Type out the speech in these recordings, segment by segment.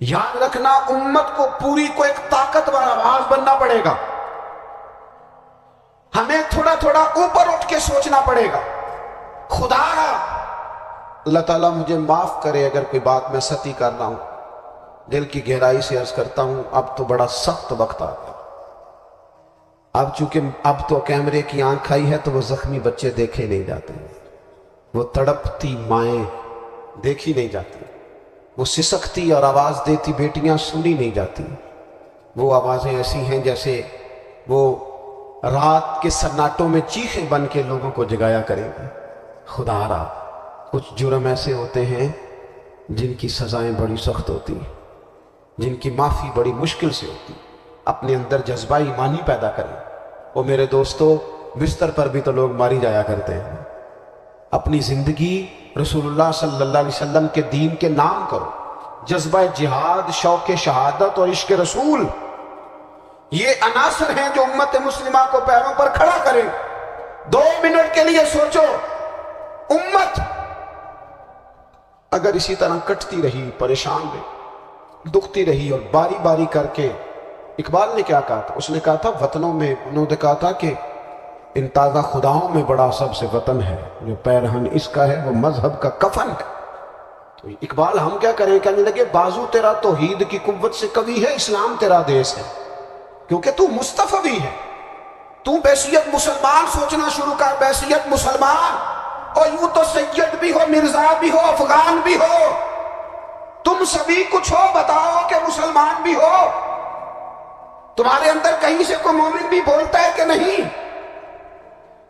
یاد رکھنا امت کو پوری کو ایک طاقتور آواز بننا پڑے گا. ہمیں تھوڑا تھوڑا اوپر اٹھ کے سوچنا پڑے گا. خدا اللہ تعالیٰ مجھے معاف کرے اگر کوئی بات میں ستی کر رہا ہوں. دل کی گہرائی سے عرض کرتا ہوں اب تو بڑا سخت وقت آ گیا. اب چونکہ اب تو کیمرے کی آنکھ آئی ہے تو وہ زخمی بچے دیکھے نہیں جاتے, وہ تڑپتی مائیں دیکھی نہیں جاتی, وہ سسکتی اور آواز دیتی بیٹیاں سنی نہیں جاتی. وہ آوازیں ایسی ہیں جیسے وہ رات کے سناٹوں میں چیخیں بن کے لوگوں کو جگایا کریں گے. خدا را کچھ جرم ایسے ہوتے ہیں جن کی سزائیں بڑی سخت ہوتی ہیں, جن کی معافی بڑی مشکل سے ہوتی. اپنے اندر جذبہ ایمانی پیدا کریں. وہ میرے دوستو بستر پر بھی تو لوگ ماری جایا کرتے ہیں. اپنی زندگی رسول اللہ صلی اللہ علیہ وسلم کے دین کے نام کرو. جذبہ جہاد, شوق شہادت اور عشق رسول, یہ عناصر ہیں جو امت مسلمہ کو پیروں پر کھڑا کریں. 2 منٹ کے لیے سوچو, امت اگر اسی طرح کٹتی رہی, پریشان رہی, دکھتی رہی اور باری باری کر کے, اقبال نے کیا کہا تھا؟ اس نے کہا تھا وطنوں میں, انہوں نے کہا تھا کہ ان تازہ خداؤں میں بڑا سب سے وطن ہے, جو پیرہن اس کا ہے وہ مذہب کا کفن ہے. تو اقبال ہم کیا کریں؟ کہنے لگے بازو تیرا توحید کی قوت سے قوی ہے, اسلام تیرا دیس ہے, کیونکہ تو مصطفی ہے. تو بحیثیت مسلمان سوچنا شروع کر, بحیثیت مسلمان. اور یوں تو سید بھی ہو, مرزا بھی ہو, افغان بھی ہو, تم سبھی کچھ ہو, بتاؤ کہ مسلمان بھی ہو. تمہارے اندر کہیں سے کوئی مومن بھی بولتا ہے کہ نہیں؟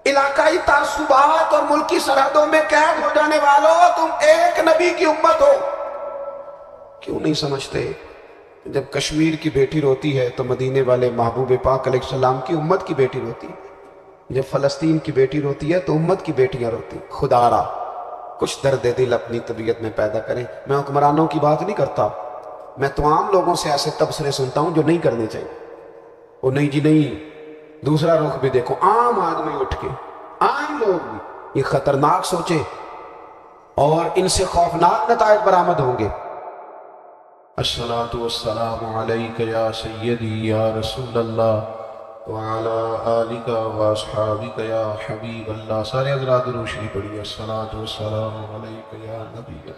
علاقائی تعصبات اور ملکی سرحدوں میں قید ہو جانے والوں, تم ایک نبی کی امت ہو. کیوں نہیں سمجھتے جب کشمیر کی بیٹی روتی ہے تو مدینے والے محبوب پاک علیہ السلام کی امت کی بیٹی روتی ہے, جب فلسطین کی بیٹی روتی ہے تو امت کی بیٹیاں روتی. خدا را کچھ درد دل اپنی طبیعت میں پیدا کریں. میں حکمرانوں کی بات نہیں کرتا, میں تو عام لوگوں سے ایسے تبصرے سنتا ہوں جو نہیں کرنے چاہیے. وہ نہیں جی نہیں, دوسرا رخ بھی دیکھو. عام آدمی اٹھ کے, عام لوگ بھی یہ خطرناک سوچیں اور ان سے خوفناک نتائج برآمد ہوں گے. الصلاۃ والسلام علیک یا سیدی یا رسول اللہ وعلی آلک واصحابک یا حبیب اللہ. سارے حضرات درود شریف پڑھیے. الصلاۃ والسلام علیک یا نبی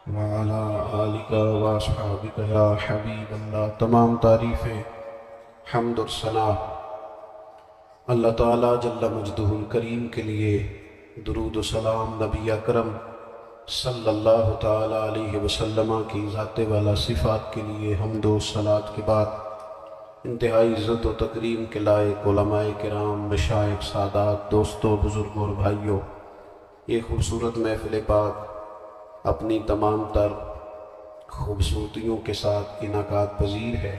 وعلی آلک واصحابک یا حبیب اللہ. تمام تعریفیں, حمد و ثنا اللہ تعالیٰ جل مجدہ الکریم کے لیے. درود و سلام نبی اکرم صلی اللہ تعالیٰ علیہ وسلم کی ذات والا صفات کے لیے. حمد و صلات کے بعد انتہائی عزت و تکریم کے لائق علماء کرام, مشائخ, سادات, دوستوں, بزرگوں اور بھائیوں, یہ خوبصورت محفل پاک اپنی تمام تر خوبصورتیوں کے ساتھ انعقاد پذیر ہے.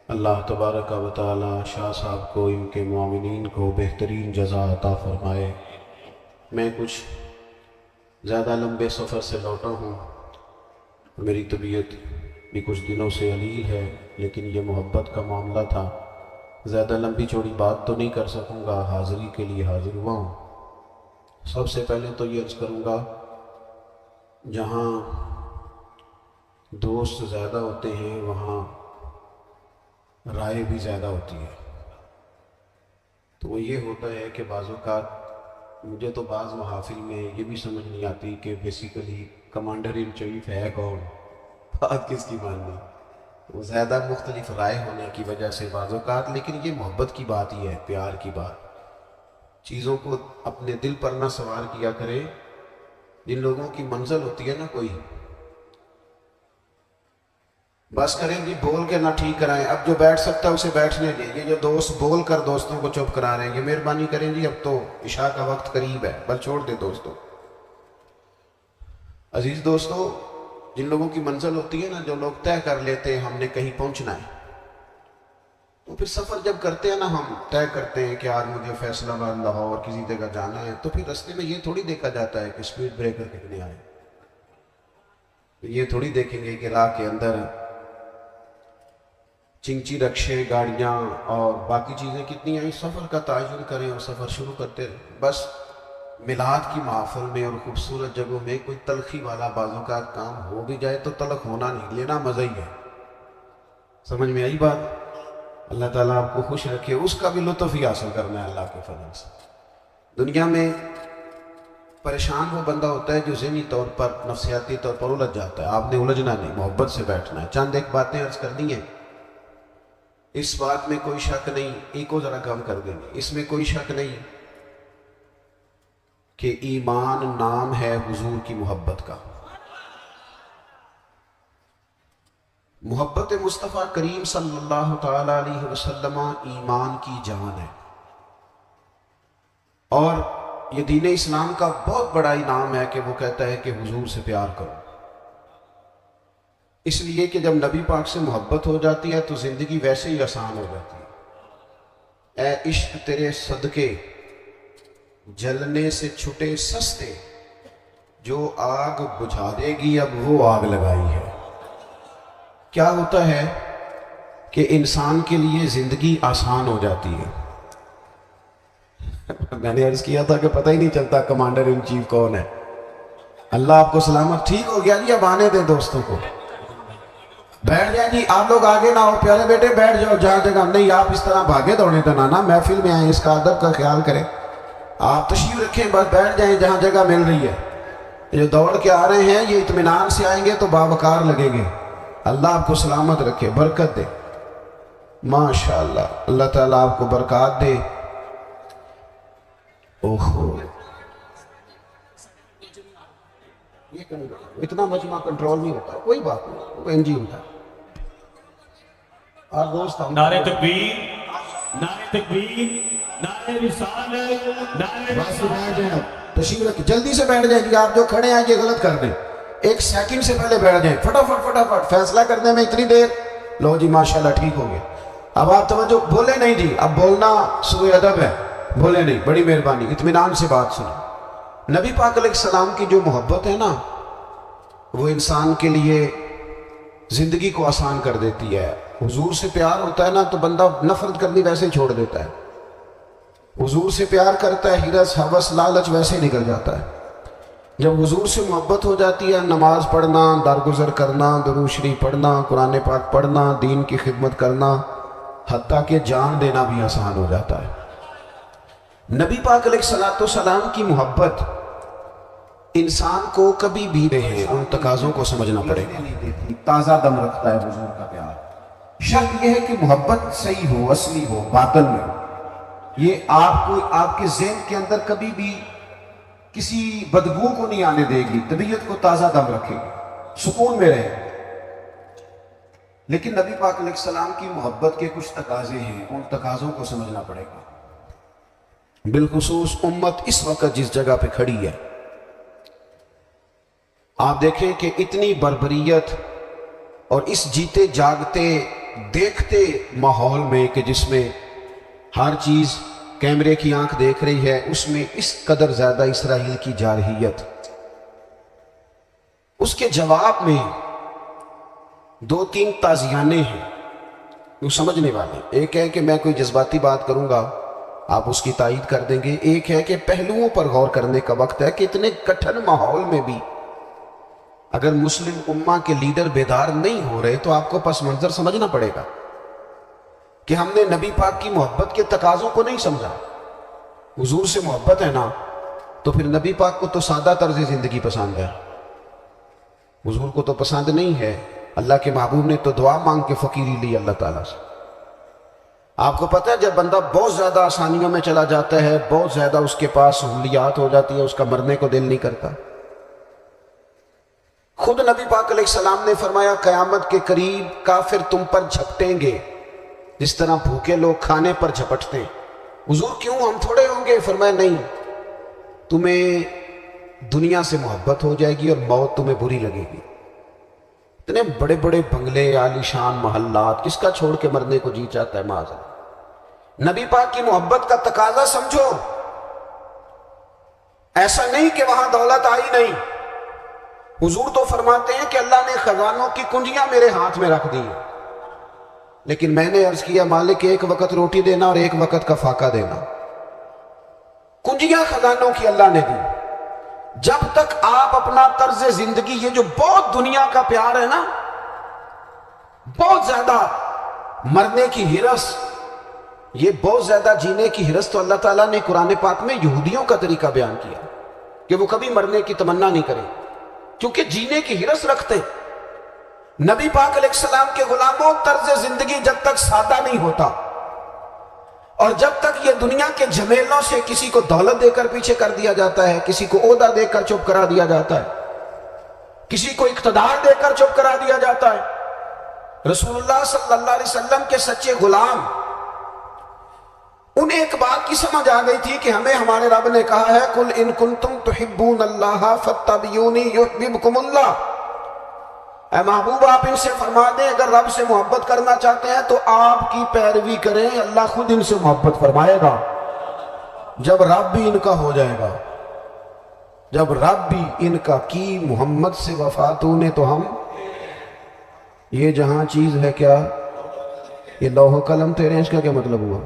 اللہ تبارک و تعالی شاہ صاحب کو, ان کے معاونین کو بہترین جزا عطا فرمائے. میں کچھ زیادہ لمبے سفر سے لوٹا ہوں, میری طبیعت بھی کچھ دنوں سے علیل ہے, لیکن یہ محبت کا معاملہ تھا. زیادہ لمبی چوڑی بات تو نہیں کر سکوں گا, حاضری کے لیے حاضر ہوا ہوں. سب سے پہلے تو یہ عرض کروں گا, جہاں دوست زیادہ ہوتے ہیں وہاں رائے بھی زیادہ ہوتی ہے. تو وہ یہ ہوتا ہے کہ بعض اوقات مجھے تو بعض محافل میں یہ بھی سمجھ نہیں آتی کہ بیسیکلی کمانڈر ان چیف ہے کون, بات کس کی ماننی. وہ زیادہ مختلف رائے ہونے کی وجہ سے بعض اوقات, لیکن یہ محبت کی بات ہی ہے, پیار کی بات. چیزوں کو اپنے دل پر نہ سوار کیا کرے. جن لوگوں کی منزل ہوتی ہے نا کوئی, بس کریں جی بول کے نہ ٹھیک کرائیں, اب جو بیٹھ سکتا ہے اسے بیٹھنے دیں. یہ جو دوست بول کر دوستوں کو چپ کرا رہے ہیں, یہ مہربانی کریں جی, اب تو عشاء کا وقت قریب ہے, بل چھوڑ دیں دوستوں. عزیز دوستو, جن لوگوں کی منزل ہوتی ہے نا, جو لوگ طے کر لیتے ہیں ہم نے کہیں پہنچنا ہے, تو پھر سفر جب کرتے ہیں نا, ہم طے کرتے ہیں کہ آج مجھے فیصلہ آباد لاہور کسی جگہ جانا ہے, تو پھر رستے میں یہ تھوڑی دیکھا جاتا ہے کہ اسپیڈ بریکر کتنے آئے, یہ تھوڑی دیکھیں گے کہ راہ کے اندر چنچی رکشے, گاڑیاں اور باقی چیزیں کتنی آئیں. سفر کا تعین کریں اور سفر شروع کرتے رہیں. بس میلاد کی محافل میں اور خوبصورت جگہوں میں کوئی تلخی والا بعض اوقات کام ہو بھی جائے تو تلخ ہونا نہیں، لینا مزہ ہی ہے۔ سمجھ میں آئی بات؟ اللہ تعالیٰ آپ کو خوش رکھے، اس کا بھی لطف ہی حاصل کرنا ہے اللہ کے فضل سے۔ دنیا میں پریشان وہ بندہ ہوتا ہے جو ذہنی طور پر، نفسیاتی طور پر الجھ جاتا ہے۔ آپ نے الجھنا نہیں، محبت سے بیٹھنا ہے۔ چند ایک باتیں عرض کرنی ہیں، اس بات میں کوئی شک نہیں، ایک کو ذرا کم کر دیں گے، اس میں کوئی شک نہیں کہ ایمان نام ہے حضور کی محبت کا۔ محبت مصطفیٰ کریم صلی اللہ تعالی علیہ وسلم ایمان کی جان ہے، اور یہ دین اسلام کا بہت بڑا انعام ہے کہ وہ کہتا ہے کہ حضور سے پیار کرو۔ اس لیے کہ جب نبی پاک سے محبت ہو جاتی ہے تو زندگی ویسے ہی آسان ہو جاتی ہے۔ اے عشق تیرے صدقے جلنے سے چھٹے سستے، جو آگ بجھا دے گی اب وہ آگ لگائی ہے۔ کیا ہوتا ہے کہ انسان کے لیے زندگی آسان ہو جاتی ہے۔ میں نے عرض کیا تھا کہ پتہ ہی نہیں چلتا کمانڈر ان چیف کون ہے۔ اللہ آپ کو سلامت، ٹھیک ہو گیا جی، اب آنے دیں دوستوں کو، بیٹھ جائیں جی، آپ لوگ آگے نہ ہو، پیارے بیٹے بیٹھ جاؤ جہاں جگہ نہیں، آپ اس طرح بھاگے دوڑے تو نہ محفل میں آئیں، اس کا ادب کا خیال کریں، آپ تشریف رکھیں، بس بیٹھ جائیں جہاں جگہ مل رہی ہے۔ جو دوڑ کے آ رہے ہیں یہ اطمینان سے آئیں گے تو باوقار لگیں گے۔ اللہ آپ کو سلامت رکھے، برکت دے، ماشاءاللہ، اللہ تعالیٰ آپ کو برکات دے۔ اوہو، اتنا مجمع کنٹرول نہیں ہوتا، کوئی بات نہیں، وہ NG ہوتا ہے۔ اور دوست نعرہ تکبیر، نعرہ تکبیر، نعرہ رسالت، نعرہ رسالت۔ تشریف رکھیں، جلدی سے بیٹھ جائیں جی، آپ جو کھڑے ہیں یہ غلط کر دیں، ایک سیکنڈ سے پہلے بیٹھ جائیں، فٹافٹ فیصلہ کرنے میں اتنی دیر، لو جی ماشاءاللہ ٹھیک ہو گیا۔ اب آپ توجہ، بولے نہیں جی، اب بولنا سوء ادب ہے، بولے نہیں، بڑی مہربانی، اطمینان سے بات سنیں۔ نبی پاک علیہ السلام کی جو محبت ہے نا، وہ انسان کے لیے زندگی کو آسان کر دیتی ہے۔ حضور سے پیار ہوتا ہے نا تو بندہ نفرت کرنی ویسے ہی چھوڑ دیتا ہے۔ حضور سے پیار کرتا ہے، ہرس ہوس لالچ ویسے ہی نکل جاتا ہے۔ جب حضور سے محبت ہو جاتی ہے، نماز پڑھنا، درگزر کرنا، درود شریف پڑھنا، قرآن پاک پڑھنا، دین کی خدمت کرنا، حتیٰ کہ جان دینا بھی آسان ہو جاتا ہے۔ نبی پاک علیہ السلام کی محبت انسان کو کبھی بھی رہے ان تقاضوں کو سمجھنا پڑے گا، تازہ دم رکھتا ہے حضور کا پیار۔ شرط یہ ہے کہ محبت صحیح ہو، اصلی ہو، باطن میں ہو۔ یہ آپ کے ذہن کے اندر کبھی بھی کسی بدبو کو نہیں آنے دے گی، طبیعت کو تازہ دم رکھے گی، سکون میں رہے گی۔ لیکن نبی پاک علیہ السلام کی محبت کے کچھ تقاضے ہیں، ان تقاضوں کو سمجھنا پڑے گا۔ بالخصوص امت اس وقت جس جگہ پہ کھڑی ہے، آپ دیکھیں کہ اتنی بربریت اور اس جیتے جاگتے دیکھتے ماحول میں کہ جس میں ہر چیز کیمرے کی آنکھ دیکھ رہی ہے، اس میں اس قدر زیادہ اسرائیل کی جارحیت، اس کے جواب میں دو تین تازیانے ہیں وہ سمجھنے والے۔ ایک ہے کہ میں کوئی جذباتی بات کروں گا، آپ اس کی تائید کر دیں گے۔ ایک ہے کہ پہلوؤں پر غور کرنے کا وقت ہے کہ اتنے کٹھن ماحول میں بھی اگر مسلم امہ کے لیڈر بیدار نہیں ہو رہے تو آپ کو پس منظر سمجھنا پڑے گا کہ ہم نے نبی پاک کی محبت کے تقاضوں کو نہیں سمجھا۔ حضور سے محبت ہے نا تو پھر نبی پاک کو تو سادہ طرز زندگی پسند ہے، حضور کو تو پسند نہیں ہے۔ اللہ کے محبوب نے تو دعا مانگ کے فقیری لی اللہ تعالیٰ سے۔ آپ کو پتہ ہے جب بندہ بہت زیادہ آسانیوں میں چلا جاتا ہے، بہت زیادہ اس کے پاس سہولیات ہو جاتی ہے، اس کا مرنے کو دل نہیں کرتا۔ خود نبی پاک علیہ السلام نے فرمایا قیامت کے قریب کافر تم پر جھپٹیں گے جس طرح بھوکے لوگ کھانے پر جھپٹتے ہیں۔ حضور کیوں، ہم تھوڑے ہوں گے؟ فرمایا نہیں، تمہیں دنیا سے محبت ہو جائے گی اور موت تمہیں بری لگے گی۔ اتنے بڑے بڑے بنگلے، عالی شان محلات، کس کا چھوڑ کے مرنے کو جی چاہتا ہے معاذ اللہ۔ نبی پاک کی محبت کا تقاضا سمجھو، ایسا نہیں کہ وہاں دولت آئی نہیں۔ حضور تو فرماتے ہیں کہ اللہ نے خزانوں کی کنجیاں میرے ہاتھ میں رکھ دی ہیں، لیکن میں نے عرض کیا مالک ایک وقت روٹی دینا اور ایک وقت کا فاقہ دینا۔ کنجیاں خزانوں کی اللہ نے دی. جب تک آپ اپنا طرز زندگی، یہ جو بہت دنیا کا پیار ہے نا، بہت زیادہ مرنے کی ہرس، یہ بہت زیادہ جینے کی ہرس، تو اللہ تعالیٰ نے قرآن پاک میں یہودیوں کا طریقہ بیان کیا کہ وہ کبھی مرنے کی تمنا نہیں کریں کیونکہ جینے کی ہرس رکھتے. نبی پاک علیہ السلام کے غلاموں، طرز زندگی جب تک سادہ نہیں ہوتا اور جب تک یہ دنیا کے جھمیلوں سے کسی کو دولت دے کر پیچھے کر دیا جاتا ہے، کسی کو عہدہ دے کر چپ کرا دیا جاتا ہے، کسی کو اقتدار دے کر چپ کرا دیا جاتا ہے، رسول اللہ صلی اللہ علیہ وسلم کے سچے غلام، انہیں ایک بات کی سمجھ آ گئی تھی کہ ہمیں ہمارے رب نے کہا ہے قل ان کنتم تحبون اللہ فاتبعونی یحببکم اللہ. اے محبوب آپ ان سے فرما دیں اگر رب سے محبت کرنا چاہتے ہیں تو آپ کی پیروی کریں، اللہ خود ان سے محبت فرمائے گا. جب رب بھی ان کا ہو جائے گا، جب رب بھی ان کا کی محمد سے وفا تو نے تو ہم، یہ جہاں چیز ہے کیا، یہ لوح و قلم تیرے ہیں، اس کا کیا مطلب ہوا؟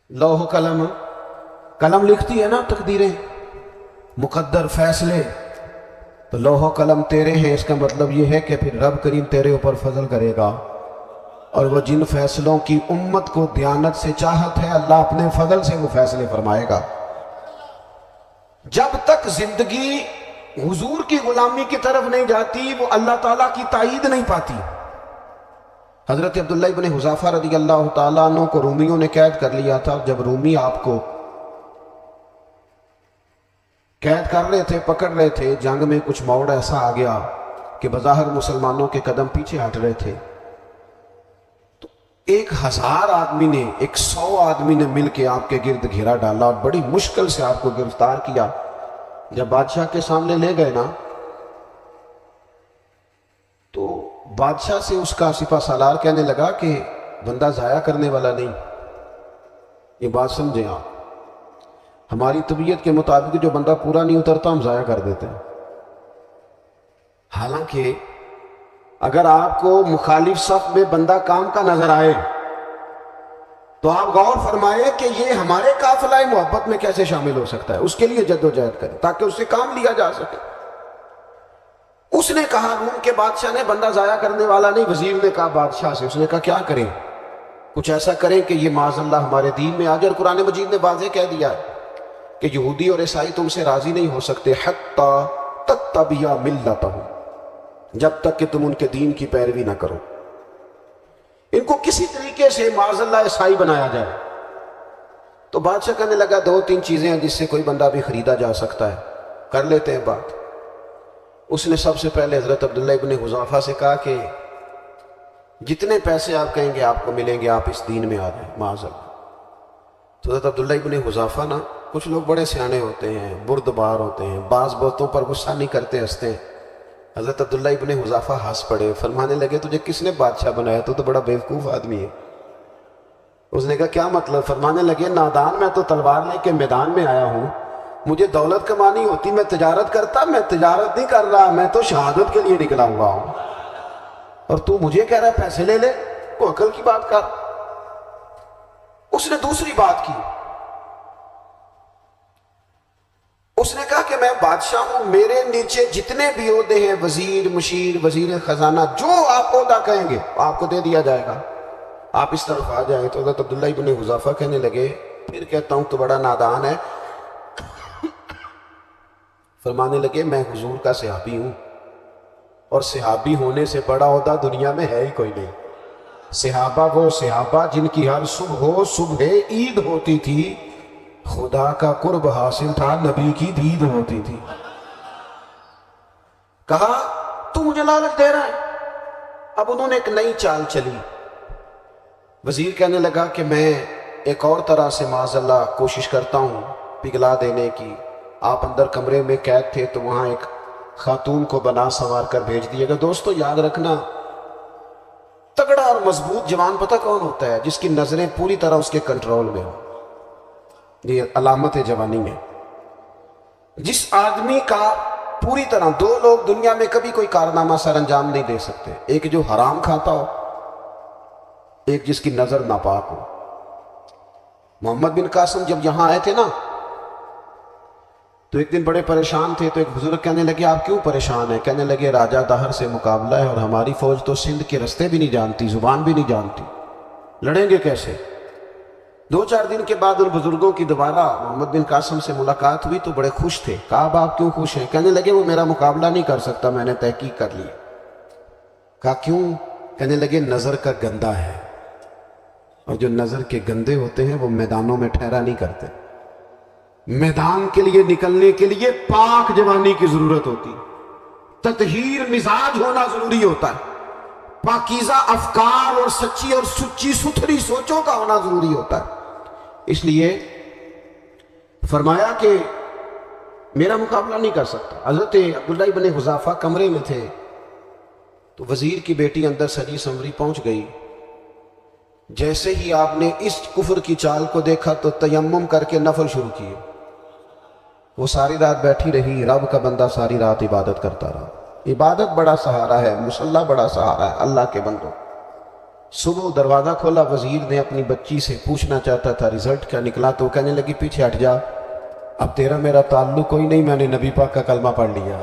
لوح و قلم، قلم لکھتی ہے نا تقدیریں، مقدر فیصلے، تو لوح و قلم تیرے ہیں، اس کا مطلب یہ ہے کہ پھر رب کریم تیرے اوپر فضل کرے گا، اور وہ جن فیصلوں کی امت کو دیانت سے چاہت ہے، اللہ اپنے فضل سے وہ فیصلے فرمائے گا. جب تک زندگی حضور کی غلامی کی طرف نہیں جاتی، وہ اللہ تعالیٰ کی تائید نہیں پاتی. حضرت عبداللہ ابن حذافہ رضی اللہ تعالیٰ عنہ کو رومیوں نے قید کر لیا تھا. جب رومی آپ کو قید کر رہے تھے، پکڑ رہے تھے، جنگ میں کچھ موڑ ایسا آ گیا کہ بظاہر مسلمانوں کے قدم پیچھے ہٹ رہے تھے، تو 1000 آدمی نے، 100 آدمی نے مل کے آپ کے گرد گھیرا ڈالا اور بڑی مشکل سے آپ کو گرفتار کیا. جب بادشاہ کے سامنے لے گئے نا، تو بادشاہ سے اس کا سپہ سالار کہنے لگا کہ بندہ ضائع کرنے والا نہیں. یہ بات سمجھیں آپ، ہماری طبیعت کے مطابق جو بندہ پورا نہیں اترتا ہم ضائع کر دیتے ہیں. حالانکہ اگر آپ کو مخالف صف میں بندہ کام کا نظر آئے تو آپ غور فرمائیں کہ یہ ہمارے قافلہ محبت میں کیسے شامل ہو سکتا ہے، اس کے لیے جد و جہد کریں تاکہ اس سے کام لیا جا سکے. اس نے کہا، روم کے بادشاہ نے، بندہ ضائع کرنے والا نہیں. وزیر نے کہا بادشاہ سے، اس نے کہا کیا کریں؟ کچھ ایسا کریں کہ یہ معاذ اللہ ہمارے دین میں آ جائے. قرآن مجید نے واضح کہہ دیا ہے کہ یہودی اور عیسائی تم سے راضی نہیں ہو سکتے حتی تتبع ملتہم، جب تک کہ تم ان کے دین کی پیروی نہ کرو. ان کو کسی طریقے سے معاذ اللہ عیسائی بنایا جائے. تو بادشاہ کہنے لگا 2-3 چیزیں ہیں جس سے کوئی بندہ بھی خریدا جا سکتا ہے، کر لیتے ہیں بات. اس نے سب سے پہلے حضرت عبداللہ ابن حذافہ سے کہا کہ جتنے پیسے آپ کہیں گے آپ کو ملیں گے، آپ اس دین میں آ جائیں معاذ اللہ. تو حضرت عبداللہ ابن حذافہ نا، کچھ لوگ بڑے سیانے ہوتے ہیں، بردبار ہوتے ہیں، بعض باتوں پر غصہ نہیں کرتے، ہنستے ہیں. حضرت عبداللہ ابن حذافہ ہنس پڑے، فرمانے لگے تجھے کس نے بادشاہ بنایا؟ تو بڑا بیوقوف آدمی ہے. اس نے کہا کیا مطلب؟ فرمانے لگے نادان، میں تو تلوار لے کے میدان میں آیا ہوں، مجھے دولت کمانی ہوتی میں تجارت کرتا، میں تجارت نہیں کر رہا، میں تو شہادت کے لیے نکلا ہوا ہوں، اور تو مجھے کہہ رہا ہے پیسے لے لے، کو عقل کی بات کر. اس نے دوسری بات کی، اس نے کہا کہ میں بادشاح ہوں، میرے نیچے جتنے بھی عہدے ہیں، وزیر، مشیر، وزیر خزانہ، جو آپ عہدہ کہیں گے آپ کو دے دیا جائے گا، آپ اس طرف آ جائیں. تو حضرت عبداللہ ابن حذافہ کہنے لگے پھر کہتا ہوں تو بڑا نادان ہے. فرمانے لگے میں حضور کا صحابی ہوں، اور صحابی ہونے سے بڑا عہدہ دنیا میں ہے ہی کوئی نہیں. صحابہ وہ صحابہ جن کی ہر صبح عید ہوتی تھی، خدا کا قرب حاصل تھا، نبی کی دید ہوتی تھی. کہا تو مجھے لالچ دے رہا ہے. اب انہوں نے ایک نئی چال چلی. وزیر کہنے لگا کہ میں ایک اور طرح سے معاذ اللہ کوشش کرتا ہوں پگھلا دینے کی. آپ اندر کمرے میں قید تھے تو وہاں ایک خاتون کو بنا سنوار کر بھیج دیے گا. دوستو یاد رکھنا، تگڑا اور مضبوط جوان پتہ کون ہوتا ہے؟ جس کی نظریں پوری طرح اس کے کنٹرول میں ہو. یہ علامت جوانی ہے. جس آدمی کا پوری طرح، 2 لوگ دنیا میں کبھی کوئی کارنامہ سر انجام نہیں دے سکتے، ایک جو حرام کھاتا ہو، ایک جس کی نظر ناپاک ہو. محمد بن قاسم جب یہاں آئے تھے نا تو ایک دن بڑے پریشان تھے، تو ایک بزرگ کہنے لگے آپ کیوں پریشان ہیں؟ کہنے لگے راجہ دہر سے مقابلہ ہے اور ہماری فوج تو سندھ کے رستے بھی نہیں جانتی، زبان بھی نہیں جانتی، لڑیں گے کیسے؟ 2-4 دن کے بعد ان بزرگوں کی دوبارہ محمد بن قاسم سے ملاقات ہوئی تو بڑے خوش تھے۔ کہا آپ کیوں خوش ہیں؟ کہنے لگے وہ میرا مقابلہ نہیں کر سکتا، میں نے تحقیق کر لی۔ کہا کیوں؟ کہنے لگے نظر کا گندہ ہے، اور جو نظر کے گندے ہوتے ہیں وہ میدانوں میں ٹھہرا نہیں کرتے۔ میدان کے لیے نکلنے کے لیے پاک جوانی کی ضرورت ہوتی، تطہیر مزاج ہونا ضروری ہوتا ہے، پاکیزہ افکار اور سچی اور سچی ستھری سوچوں کا ہونا ضروری ہوتا ہے۔ اس لیے فرمایا کہ میرا مقابلہ نہیں کر سکتا۔ حضرت عبداللہ ابن حذافہ کمرے میں تھے تو وزیر کی بیٹی اندر سجی سنوری پہنچ گئی۔ جیسے ہی آپ نے اس کفر کی چال کو دیکھا تو تیمم کر کے نفل شروع کیے۔ وہ ساری رات بیٹھی رہی، رب کا بندہ ساری رات عبادت کرتا رہا۔ عبادت بڑا سہارا ہے، مصلی بڑا سہارا ہے اللہ کے بندوں۔ صبح دروازہ کھولا، وزیر نے اپنی بچی سے پوچھنا چاہتا تھا رزلٹ کیا نکلا، تو کہنے لگی پیچھے ہٹ جا، اب تیرا میرا تعلق کوئی نہیں، میں نے نبی پاک کا کلمہ پڑھ لیا۔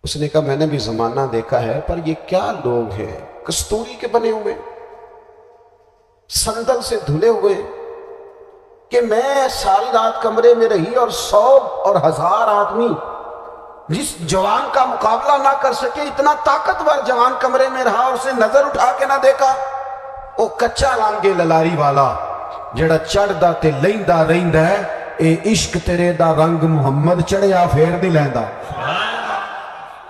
اس نے کہا میں نے بھی زمانہ دیکھا ہے، پر یہ کیا لوگ ہیں، کستوری کے بنے ہوئے، سندل سے دھلے ہوئے، کہ میں ساری رات کمرے میں رہی اور 100 اور 1000 آدمی جس جوان کا مقابلہ نہ کر سکے، اتنا طاقتور جوان کمرے میں رہا اور اسے نظر اٹھا کے نہ دیکھا۔ او کچا لانگے للاری والا جڑا چڑھدا تے لیندا رہندا ہے، اے عشق تیرے دا رنگ محمد چڑھیا پھیر نہیں لیندا۔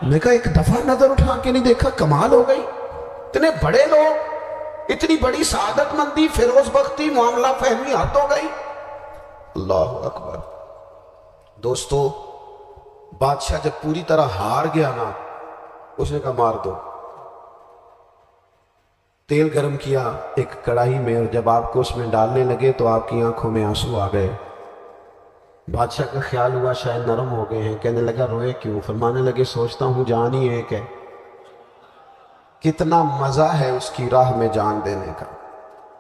میں کہا ایک دفعہ نظر اٹھا کے نہیں دیکھا، کمال ہو گئی۔ اتنے بڑے لوگ، اتنی بڑی سعادت مندی، فیروز بختی، معاملہ فہمی حد ہو گئی۔ اللہ اکبر۔ دوستو، بادشاہ جب پوری طرح ہار گیا نا، اس نے کہا مار دو۔ تیل گرم کیا ایک کڑاہی میں، اور جب آپ کو اس میں ڈالنے لگے تو آپ کی آنکھوں میں آنسو آ گئے۔ بادشاہ کا خیال ہوا شاید نرم ہو گئے ہیں، کہنے لگا روئے کیوں؟ فرمانے لگے سوچتا ہوں جان ہی ایک ہے، کتنا مزہ ہے اس کی راہ میں جان دینے کا،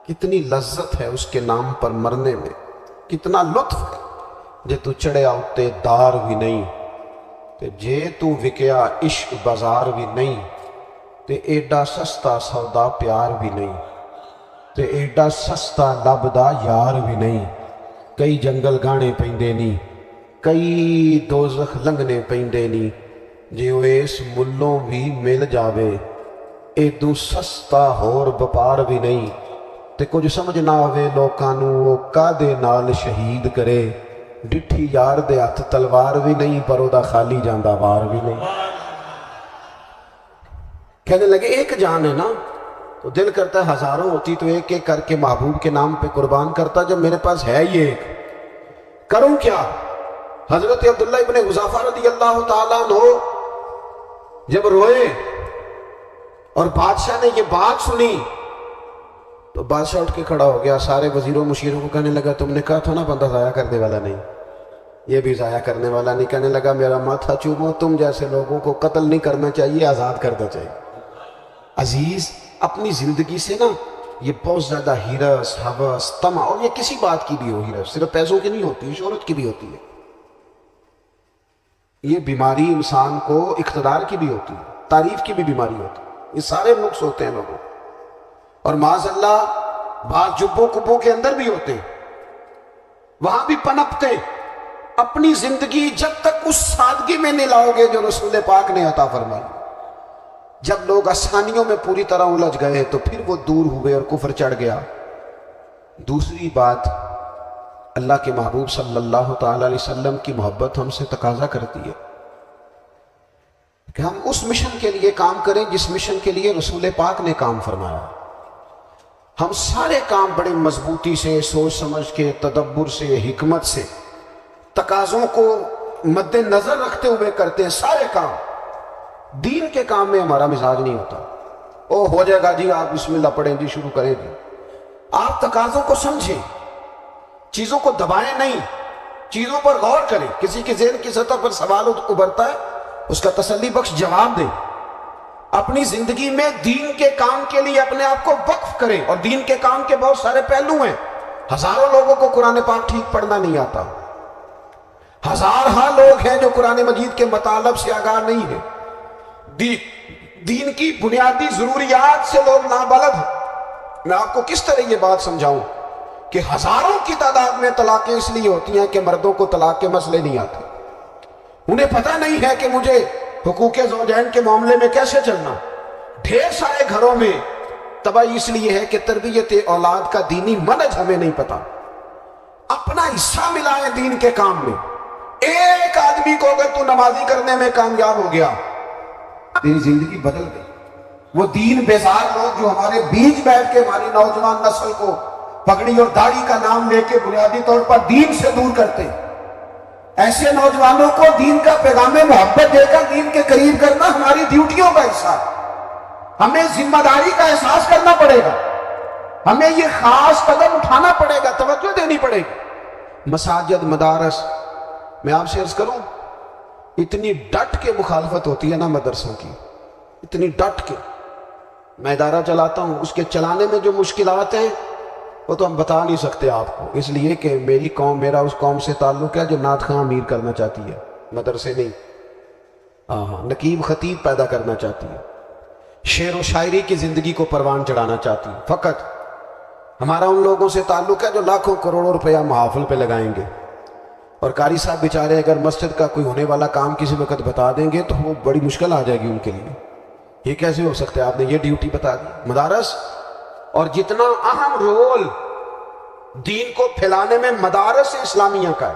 کتنی لذت ہے اس کے نام پر مرنے میں، کتنا لطف ہے۔ جے تو چڑھیا اتے دار بھی نہیں، تے جے تو وکیا عشق بازار بھی نہیں، تے ایڈا سستا سودا پیار بھی نہیں، تے ایڈا سستا لبدا یار بھی نہیں۔ کئی جنگل گانے پیندے نہیں، کئی دوزخ لنگنے پیندے نہیں، جے وہ اس ملوں بھی مل جاوے، ایدو سستا ہور بپار بھی نہیں۔ تے کچھ سمجھ نہ آوے لوکاں نوں وہ کادے نال شہید کرے، ڈٹھی یار دے ہاتھ تلوار بھی نہیں، پر او دا خالی جاندہ وار بھی نہیں۔ کہنے لگے ایک جان ہے نا، تو دل کرتا ہے ہزاروں ہوتی تو ایک ایک کر کے محبوب کے نام پہ قربان کرتا، جب میرے پاس ہے یہ ایک، کروں کیا؟ حضرت عبداللہ ابن حذافہ رضی اللہ تعالیٰ عنہ جب روئے اور بادشاہ نے یہ بات سنی تو بادشاہ اٹھ کے کھڑا ہو گیا، سارے وزیروں مشیروں کو کہنے لگا تم نے کہا تھا نا بندہ ضائع کرنے والا نہیں، یہ بھی ضائع کرنے والا نہیں۔ کہنے لگا میرا ماتھا چومو، تم جیسے لوگوں کو قتل نہیں کرنا چاہیے، آزاد کرنا چاہیے۔ عزیز، اپنی زندگی سے نا یہ بہت زیادہ ہرس، ہوس، طمع، اور یہ کسی بات کی بھی ہو، ہرس صرف پیسوں کی نہیں ہوتی، شہرت کی بھی ہوتی ہے، یہ بیماری انسان کو اقتدار کی بھی ہوتی ہے، تعریف کی بھی بیماری ہوتی ہے، یہ سارے نقص ہوتے ہیں لوگوں، اور معاذ اللہ بعض جبوں کبوں کے اندر بھی ہوتے ہیں، وہاں بھی پنپتے۔ اپنی زندگی جب تک اس سادگی میں نہیں لاؤ گے جو رسول پاک نے عطا فرمائی، جب لوگ آسانیوں میں پوری طرح الجھ گئے تو پھر وہ دور ہوئے اور کفر چڑھ گیا۔ دوسری بات، اللہ کے محبوب صلی اللہ تعالی علیہ وسلم کی محبت ہم سے تقاضا کرتی ہے کہ ہم اس مشن کے لیے کام کریں جس مشن کے لیے رسول پاک نے کام فرمایا۔ ہم سارے کام بڑے مضبوطی سے، سوچ سمجھ کے، تدبر سے، حکمت سے، تقاضوں کو مد نظر رکھتے ہوئے کرتے ہیں سارے کام۔ دین کے کام میں ہمارا مزاج نہیں ہوتا، او ہو جائے گا جی، آپ بسم اللہ پڑھیں جی، شروع کریں جی۔ آپ تقاضوں کو سمجھیں، چیزوں کو دبائیں نہیں، چیزوں پر غور کریں۔ کسی کے ذہن کی سطح پر سوال ابھرتا ہے، اس کا تسلی بخش جواب دیں۔ اپنی زندگی میں دین کے کام کے لیے اپنے آپ کو وقف کرے. اور دین کے کام کے بہت سارے پہلو ہیں. ہزاروں لوگوں کو قرآن پاک ٹھیک پڑھنا نہیں آتا. ہزارہ لوگ ہیں جو قرآن مجید کے مطالب سے آگاہ نہیں ہیں. دین کی بنیادی ضروریات سے لوگ نابلد ہیں. میں آپ کو کس طرح یہ بات سمجھاؤں کہ ہزاروں کی تعداد میں طلاقیں اس لیے ہوتی ہیں کہ مردوں کو طلاق کے مسئلے نہیں آتے. انہیں پتہ نہیں ہے کہ مجھے حقوق زوجین کے معاملے میں کیسے چلنا. ڈھیر سارے گھروں میں تباہی اس لیے ہے کہ تربیت اولاد کا دینی منہج ہمیں نہیں پتا. اپنا حصہ ملائیں دین کے کام میں. ایک آدمی کو اگر تو نمازی کرنے میں کامیاب ہو گیا تیری زندگی بدل گئی. وہ دین بیزار لوگ جو ہمارے بیچ بیٹھ کے ہماری نوجوان نسل کو پگڑی اور داڑھی کا نام لے کے بنیادی طور پر دین سے دور کرتے ہیں، ایسے نوجوانوں کو دین کا پیغام محبت دے کر دین کے قریب کرنا ہماری ڈیوٹیوں کا حصہ ہے. ہمیں ذمہ داری کا احساس کرنا پڑے گا. ہمیں یہ خاص قدم اٹھانا پڑے گا، توجہ دینی پڑے گی. مساجد، مدارس، میں آپ سے عرض کروں اتنی ڈٹ کے مخالفت ہوتی ہے نا مدرسوں کی، اتنی ڈٹ کے. میں ادارہ چلاتا ہوں، اس کے چلانے میں جو مشکلات ہیں وہ تو ہم بتا نہیں سکتے آپ کو، اس لیے کہ میری قوم، میرا اس قوم سے تعلق ہے جو نعت خواں امیر کرنا چاہتی ہے، مدرسے نہیں. نقیب خطیب پیدا کرنا چاہتی ہے، شعر و شاعری کی زندگی کو پروان چڑھانا چاہتی ہے. فقط ہمارا ان لوگوں سے تعلق ہے جو لاکھوں کروڑوں روپیہ محافل پہ لگائیں گے، اور قاری صاحب بیچارے اگر مسجد کا کوئی ہونے والا کام کسی وقت بتا دیں گے تو وہ بڑی مشکل آ جائے گی ان کے لیے. یہ کیسے ہو سکتا ہے؟ آپ نے یہ ڈیوٹی بتا دی. مدارس، اور جتنا اہم رول دین کو پھیلانے میں مدارس اسلامیہ کا ہے،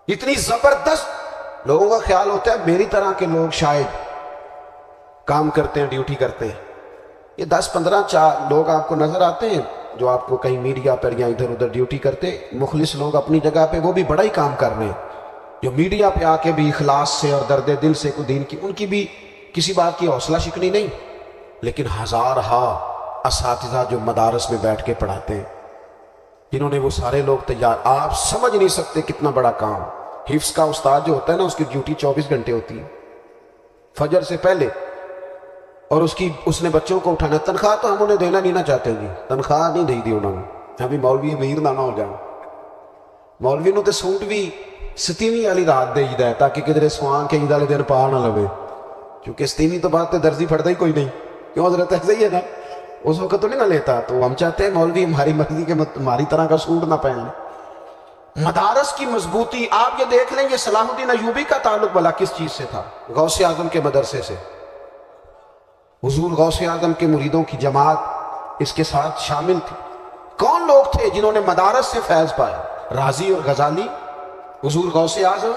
اتنی زبردست. لوگوں کا خیال ہوتا ہے میری طرح کے لوگ شاید کام کرتے ہیں، ڈیوٹی کرتے ہیں. یہ 10-15 لوگ آپ کو نظر آتے ہیں جو آپ کو کہیں میڈیا پر یا ادھر ادھر ڈیوٹی کرتے. مخلص لوگ اپنی جگہ پہ وہ بھی بڑا ہی کام کر رہے ہیں، جو میڈیا پہ آ کے بھی اخلاص سے اور درد دل سے کو دین کی، ان کی بھی کسی بات کی حوصلہ شکنی نہیں. لیکن ہزارہ اساتذہ جو مدارس میں بیٹھ کے پڑھاتے ہیں، جنہوں نے وہ سارے لوگ تیار، آپ سمجھ نہیں سکتے کتنا بڑا کام. حفظ کا استاد جو ہوتا ہے نا، اس کی ڈیوٹی 24 گھنٹے ہوتی ہے فجر سے پہلے، اور اس نے بچوں کو اٹھانا. تنخواہ تو ہم انہیں دینا نہیں نہ چاہتے جی، تنخواہ نہیں دے دی انہوں نے. ابھی مولوی امیر نہ ہو جانا. مولوی نو تے سوٹ بھی 27ویں والی رات دے ہے تاکہ کدھر سوان کے عید والے دن پا نہ لوے، کیونکہ 27ویں تو بعد تے درزی پھڑتا ہی کوئی نہیں. کیوں حضرت ایسے ہی ہے نا، اس وقت تو نہیں نہ لیتا. تو ہم چاہتے ہیں مولوی ہماری مرضی کے ہماری طرح کا سوٹ نہ پہن لیں. مدارس کی مضبوطی آپ یہ دیکھ لیں. یہ صلاح الدین ایوبی کا تعلق بھلا کس چیز سے تھا؟ غوث اعظم کے مدرسے سے. حضور غوث اعظم کے مریدوں کی جماعت اس کے ساتھ شامل تھی. کون لوگ تھے جنہوں نے مدارس سے فیض پایا؟ رازی اور غزالی، حضور غوث اعظم،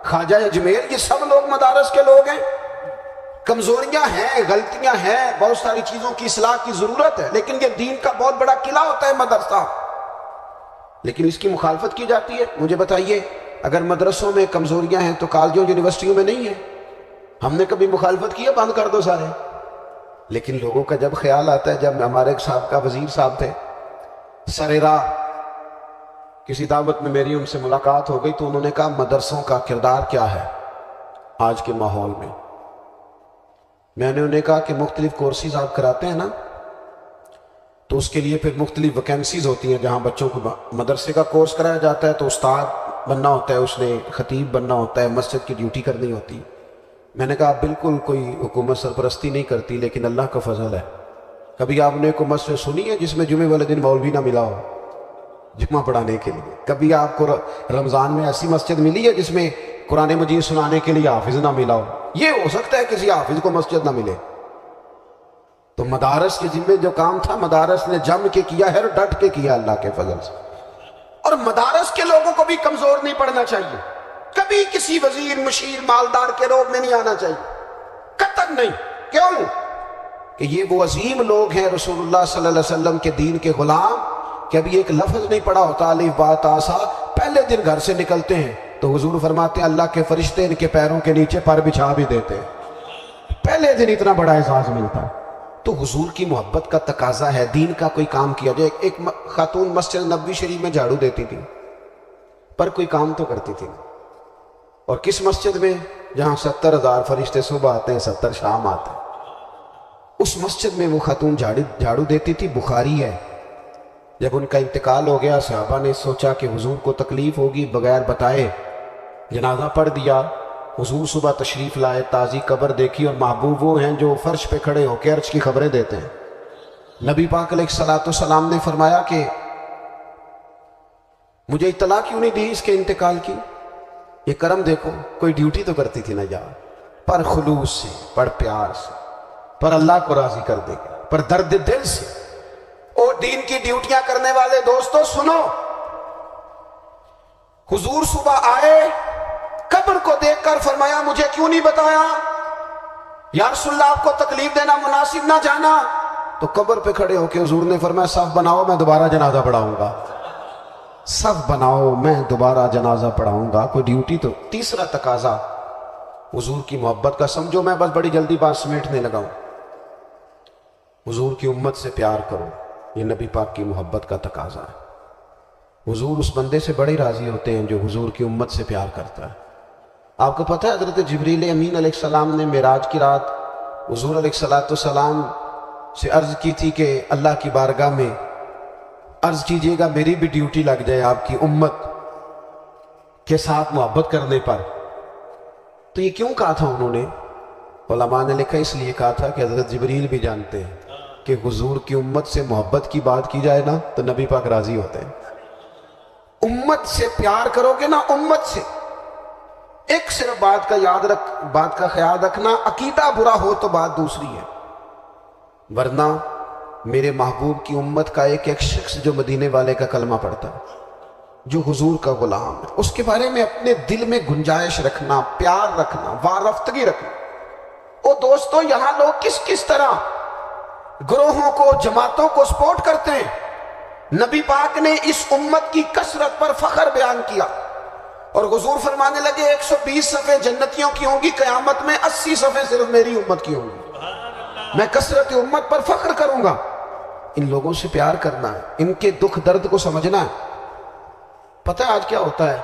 خواجہ اجمیر، یہ سب لوگ مدارس کے لوگ ہیں. کمزوریاں ہیں، غلطیاں ہیں، بہت ساری چیزوں کی اصلاح کی ضرورت ہے، لیکن یہ دین کا بہت بڑا قلعہ ہوتا ہے مدرسہ. لیکن اس کی مخالفت کی جاتی ہے. مجھے بتائیے اگر مدرسوں میں کمزوریاں ہیں تو کالجوں یونیورسٹیوں میں نہیں ہیں؟ ہم نے کبھی مخالفت کی ہے بند کر دو سارے؟ لیکن لوگوں کا جب خیال آتا ہے، جب ہمارے ایک صاحب کا وزیر صاحب تھے سر راہ، کسی دعوت میں میری ان سے ملاقات ہو گئی تو انہوں نے کہا مدرسوں کا کردار کیا ہے آج کے ماحول میں. میں نے انہیں کہا کہ مختلف کورسز آپ کراتے ہیں نا، تو اس کے لیے پھر مختلف ویکینسیز ہوتی ہیں. جہاں بچوں کو مدرسے کا کورس کرایا جاتا ہے تو استاد بننا ہوتا ہے، اس نے خطیب بننا ہوتا ہے، مسجد کی ڈیوٹی کرنی ہوتی. میں نے کہا بالکل کوئی حکومت سرپرستی نہیں کرتی، لیکن اللہ کا فضل ہے. کبھی آپ نے کوئی مسجد سنی ہے جس میں جمعے والے دن مولوی نہ ملا ہو جمعہ پڑھانے کے لیے؟ کبھی آپ کو رمضان میں ایسی مسجد ملی ہے جس میں قرآن مجید سنانے کے لیے حافظ نہ ملا ہو؟ یہ ہو سکتا ہے کسی حافظ کو مسجد نہ ملے. تو مدارس کے ذمہ جو کام تھا مدارس نے جم کے کیا ہے اور ڈٹ کے کیا اللہ کے فضل سے. اور مدارس کے لوگوں کو بھی کمزور نہیں پڑنا چاہیے. کبھی کسی وزیر، مشیر، مالدار کے روب میں نہیں آنا چاہیے، قطعاً نہیں. کیوں؟ کہ یہ وہ عظیم لوگ ہیں رسول اللہ صلی اللہ علیہ وسلم کے دین کے غلام، کہ ابھی ایک لفظ نہیں پڑا ہوتا الف با تا سا، پہلے دن گھر سے نکلتے ہیں تو حضور فرماتے ہیں اللہ کے فرشتے ان کے پیروں کے نیچے پر بچھا بھی دیتے ہیں. پہلے دن اتنا بڑا احساس ملتا. تو حضور کی محبت کا تقاضا ہے دین کا کوئی کام کیا جائے. ایک خاتون مسجد نبوی شریف میں جھاڑو دیتی تھی پر کوئی کام تو کرتی تھی. اور کس مسجد میں؟ جہاں 70,000 فرشتے صبح آتے ہیں 70 شام آتے ہیں. اس مسجد میں وہ خاتون جھاڑو دیتی تھی، بخاری ہے. جب ان کا انتقال ہو گیا صحابہ نے سوچا کہ حضور کو تکلیف ہوگی، بغیر بتائے جنازہ پڑھ دیا. حضور صبح تشریف لائے، تازی قبر دیکھی، اور محبوب وہ ہیں جو فرش پہ کھڑے ہو کے عرش کی خبریں دیتے ہیں. نبی پاک علیہ الصلوۃ والسلام نے فرمایا کہ مجھے اطلاع کیوں نہیں دی اس کے انتقال کی؟ یہ کرم دیکھو، کوئی ڈیوٹی تو کرتی تھی نہ یار، پر خلوص سے، پر پیار سے، پر اللہ کو راضی کر دے گا، پر درد دل سے. اور دین کی ڈیوٹیاں کرنے والے دوستو سنو، حضور صبح آئے، قبر کو دیکھ کر فرمایا مجھے کیوں نہیں بتایا؟ یا رسول اللہ آپ کو تکلیف دینا مناسب نہ جانا. تو قبر پہ کھڑے ہو کے حضور نے فرمایا صف بناؤ، میں دوبارہ جنازہ پڑھاؤں گا. صف بناؤ، میں دوبارہ جنازہ پڑھاؤں گا. کوئی ڈیوٹی تو. تیسرا تقاضا حضور کی محبت کا. سمجھو میں بس بڑی جلدی بات سمیٹنے لگا ہوں. حضور کی امت سے پیار کرو، یہ نبی پاک کی محبت کا تقاضا ہے. حضور اس بندے سے بڑے راضی ہوتے ہیں جو حضور کی امت سے پیار کرتا ہے. آپ کو پتہ ہے حضرت جبریل امین علیہ السلام نے معراج کی رات حضور علیہ السلام سے عرض کی تھی کہ اللہ کی بارگاہ میں عرض کیجئے گا میری بھی ڈیوٹی لگ جائے آپ کی امت کے ساتھ محبت کرنے پر. تو یہ کیوں کہا تھا انہوں نے؟ علماء نے لکھا اس لیے کہا تھا کہ حضرت جبریل بھی جانتے ہیں کہ حضور کی امت سے محبت کی بات کی جائے نا تو نبی پاک راضی ہوتے ہیں. امت سے پیار کرو گے نا، امت سے. ایک صرف بات کا خیال رکھنا، عقیدہ برا ہو تو بات دوسری ہے، ورنہ میرے محبوب کی امت کا ایک ایک شخص جو مدینے والے کا کلمہ پڑھتا ہے، جو حضور کا غلام ہے، اس کے بارے میں اپنے دل میں گنجائش رکھنا، پیار رکھنا، وارفتگی رکھنا. او دوستو یہاں لوگ کس طرح گروہوں کو، جماعتوں کو سپورٹ کرتے ہیں. نبی پاک نے اس امت کی کثرت پر فخر بیان کیا اور حضور فرمانے لگے 120 صفحے جنتیوں کی ہوں گی، قیامت میں 80 صفحے صرف میری امت کی ہوں گی. میں کثرت امت پر فخر کروں گا. ان لوگوں سے پیار کرنا ہے، ان کے دکھ درد کو سمجھنا ہے. پتہ ہے آج کیا ہوتا ہے؟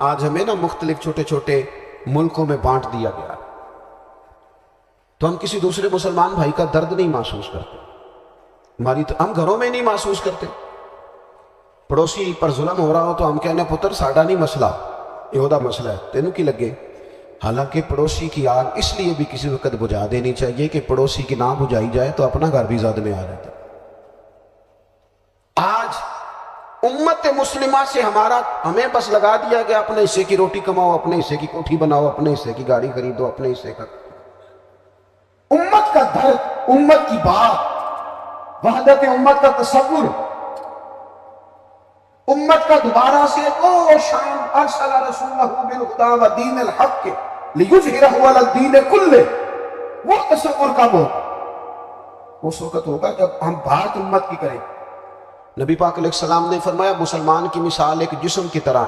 آج ہمیں نا مختلف چھوٹے چھوٹے ملکوں میں بانٹ دیا گیا، تو ہم کسی دوسرے مسلمان بھائی کا درد نہیں محسوس کرتے. ہم گھروں میں نہیں محسوس کرتے. پڑوسی پر ظلم ہو رہا ہو تو ہم کہنے پتر ساڈا نہیں مسئلہ، یہ دا مسئلہ ہے، تینوں کی لگے. حالانکہ پڑوسی کی آگ اس لیے بھی کسی وقت بجھا دینی چاہیے کہ پڑوسی کی نہ بجھائی جائے تو اپنا گھر بھی زد میں آ جاتا. آج امت مسلمہ سے ہمیں بس لگا دیا گیا اپنے حصے کی روٹی کماؤ، اپنے حصے کی کوٹھی بناؤ، اپنے حصے کی گاڑی خریدو، اپنے حصے کا. امت کا درد، امت کی بات، وحدت امت کا تصور، امت کا دوبارہ سے او شان ارسل رسولہ بالہدی ودین الحق لیظہرہ علی الدین کلہ، وہ تصور کب ہوگا؟ اس وقت ہوگا جب ہم بات امت کی کریں. نبی پاک علیہ السلام نے فرمایا مسلمان کی مثال ایک جسم کی طرح،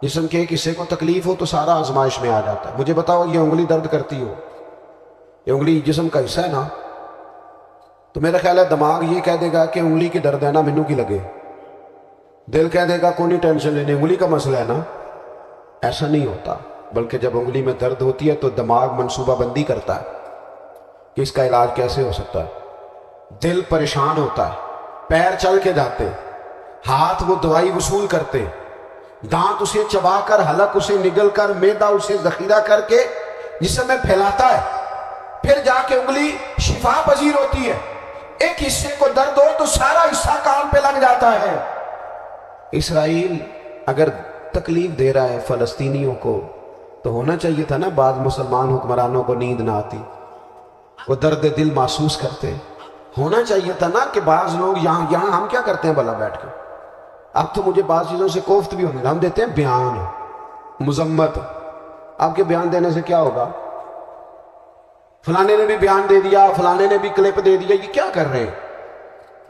جسم کے ایک حصے کو تکلیف ہو تو سارا آزمائش میں آ جاتا ہے. مجھے بتاؤ یہ انگلی درد کرتی ہو، یہ انگلی جسم کا حصہ ہے نا، تو میرا خیال ہے دماغ یہ کہہ دے گا کہ انگلی کی درد ہے نا مینوں کی لگے. دل کہہ دے گا کوئی نہیں ٹینشن لینے، انگلی کا مسئلہ ہے نا. ایسا نہیں ہوتا، بلکہ جب انگلی میں درد ہوتی ہے تو دماغ منصوبہ بندی کرتا ہے کہ اس کا علاج کیسے ہو سکتا ہے. دل پریشان ہوتا ہے، پیر چل کے جاتے، ہاتھ وہ دوائی وصول کرتے، دانت اسے چبا کر، حلق اسے نگل کر، معدہ اسے ذخیرہ کر کے جسم میں پھیلاتا ہے. پھر جا کے انگلی شفا پذیر ہوتی ہے. ایک حصے کو درد ہو تو سارا حصہ کام پہ لگ جاتا ہے. اسرائیل اگر تکلیف دے رہا ہے فلسطینیوں کو تو ہونا چاہیے تھا نا بعض مسلمان حکمرانوں کو نیند نہ آتی، وہ درد دل محسوس کرتے. ہونا چاہیے تھا نا کہ بعض لوگ یہاں ہم کیا کرتے ہیں بھلا بیٹھ کے. اب تو مجھے بعض چیزوں سے کوفت بھی ہونے، ہم دیتے ہیں بیان، مذمت. آپ کے بیان دینے سے کیا ہوگا؟ فلانے نے بھی بیان دے دیا، فلانے نے بھی کلپ دے دیا. یہ کیا کر رہے ہیں؟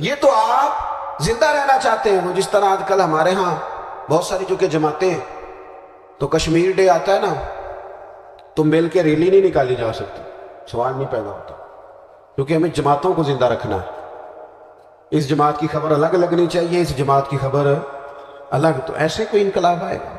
یہ تو آپ زندہ رہنا چاہتے ہیں. وہ جس طرح آج کل ہمارے ہاں بہت ساری جو کہ جماعتیں ہیں، تو کشمیر ڈے آتا ہے نا تو مل کے ریلی نہیں نکالی جا سکتی، سوال نہیں پیدا ہوتا، کیونکہ ہمیں جماعتوں کو زندہ رکھنا ہے. اس جماعت کی خبر الگ لگنی چاہیے، اس جماعت کی خبر الگ. تو ایسے کوئی انقلاب آئے گا؟